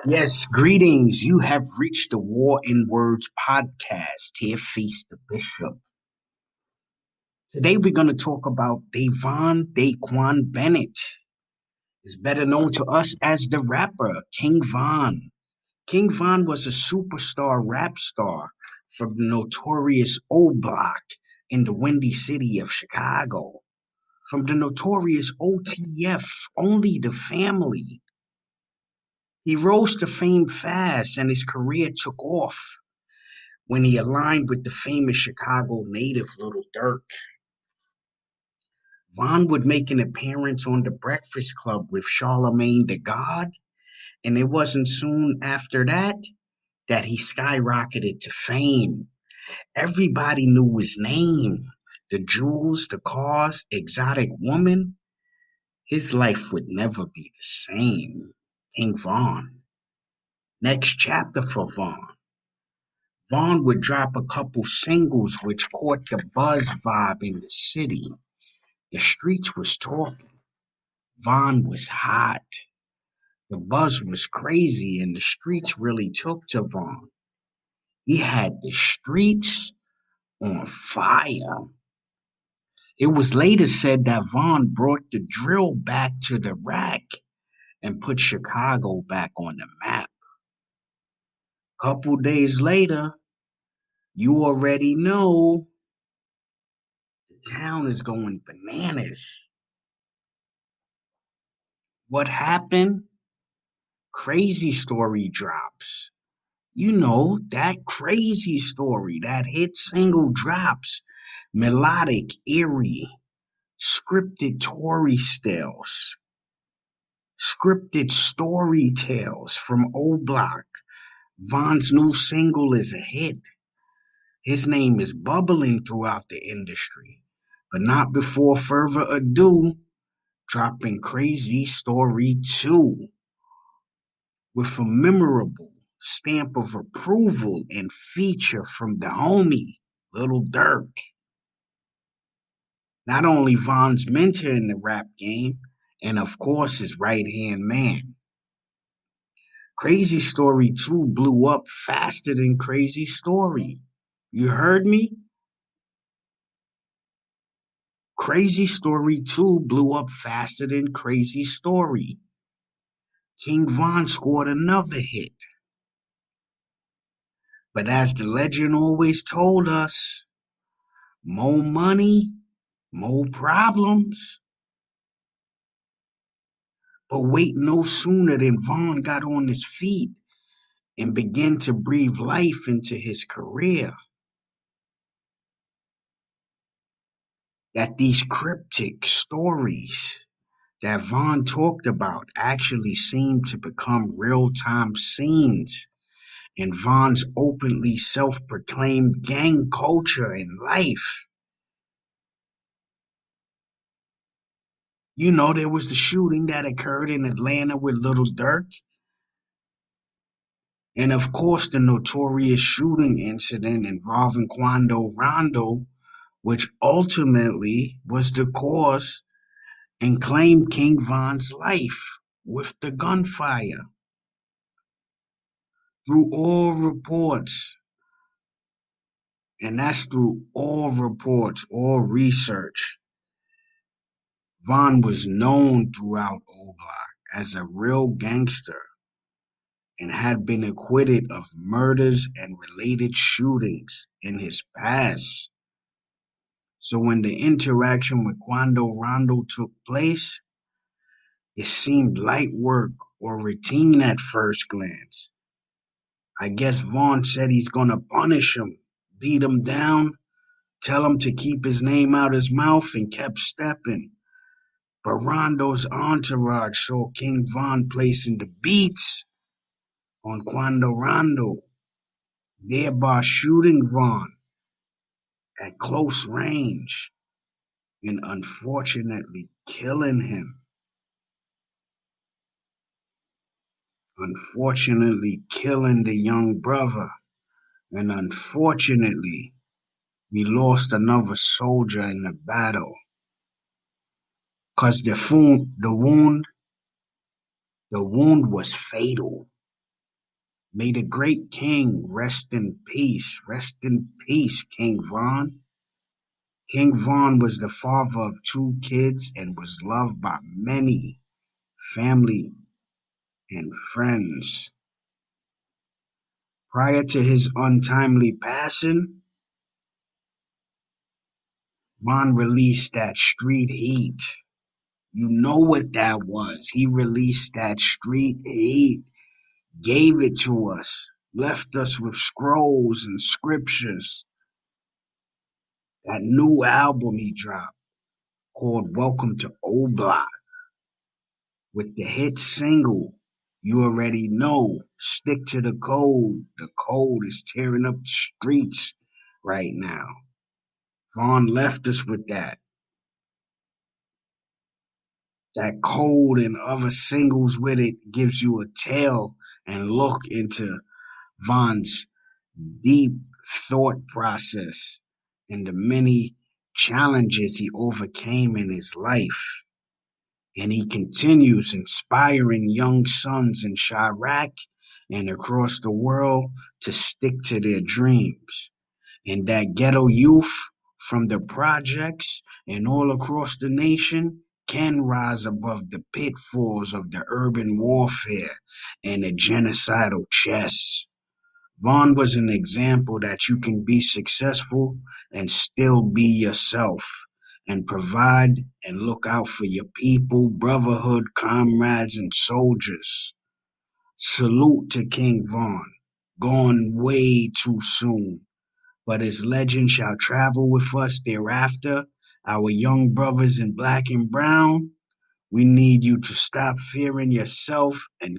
Yes, greetings. You have reached the War in Words podcast. Here feast the bishop. Today we're going to talk about Davon Daquan Bennett. Is better known to us as the rapper King Von. King Von was a superstar rap star from the notorious O Block in the Windy City of Chicago. From the notorious OTF, Only the Family. He rose to fame fast and his career took off when he aligned with the famous Chicago native Little Dirk. Von would make an appearance on The Breakfast Club with Charlemagne the God, and it wasn't soon after that he skyrocketed to fame. Everybody knew his name. The jewels, the cars, exotic woman. His life would never be the same. King Von. Next chapter for Von. Von would drop a couple singles which caught the buzz vibe in the city. The streets was talking. Von was hot. The buzz was crazy and the streets really took to Von. He had the streets on fire. It was later said that Von brought the drill back to the rack and put Chicago back on the map. Couple days later, you already know the town is going bananas. What happened? Crazy Story drops. You know, that crazy story, that hit single drops. Melodic, eerie, scripted Tory styles, scripted story tales from O Block. Von's new single is a hit. His name is bubbling throughout the industry, but not before further ado, dropping Crazy Story 2 with a memorable stamp of approval and feature from the homie, Little Dirk. Not only Von's mentor in the rap game, and of course his right hand man. Crazy Story 2 blew up faster than Crazy Story. You heard me? Crazy Story 2 blew up faster than Crazy Story. King Von scored another hit. But as the legend always told us, more money, more problems. But wait no sooner than Von got on his feet and began to breathe life into his career, that these cryptic stories that Von talked about actually seemed to become real-time scenes in Von's openly self-proclaimed gang culture and life. You know, there was the shooting that occurred in Atlanta with Little Dirk, and of course the notorious shooting incident involving Quando Rondo, which ultimately was the cause and claimed King Von's life with the gunfire. Through all reports, and that's through all reports, all research, Von was known throughout O Block as a real gangster and had been acquitted of murders and related shootings in his past. So when the interaction with Quando Rondo took place, it seemed light work or routine at first glance. I guess Vaughn said he's gonna punish him, beat him down, tell him to keep his name out his mouth, and kept stepping. But Rondo's entourage saw King Von placing the beats on Quando Rondo, thereby shooting Von at close range and unfortunately killing him. Unfortunately killing the young brother. And unfortunately, we lost another soldier in the battle. Cause the wound was fatal. May the great king rest in peace. Rest in peace, King Von. King Von was the father of two kids and was loved by many family and friends. Prior to his untimely passing, Von released that Street Heat. You know what that was. He released that Street Heat, gave it to us, left us with scrolls and scriptures. That new album he dropped called Welcome to Obla with the hit single, You Already Know, Stick to the Code. The code is tearing up the streets right now. Von left us with that. That code and other singles with it gives you a tale and look into Von's deep thought process and the many challenges he overcame in his life. And he continues inspiring young sons in Chirac and across the world to stick to their dreams. And that ghetto youth from the projects and all across the nation can rise above the pitfalls of the urban warfare and the genocidal chess. Von was an example that you can be successful and still be yourself and provide and look out for your people, brotherhood, comrades, and soldiers. Salute to King Von, gone way too soon, but his legend shall travel with us thereafter. Our young brothers in black and brown, we need you to stop fearing yourself and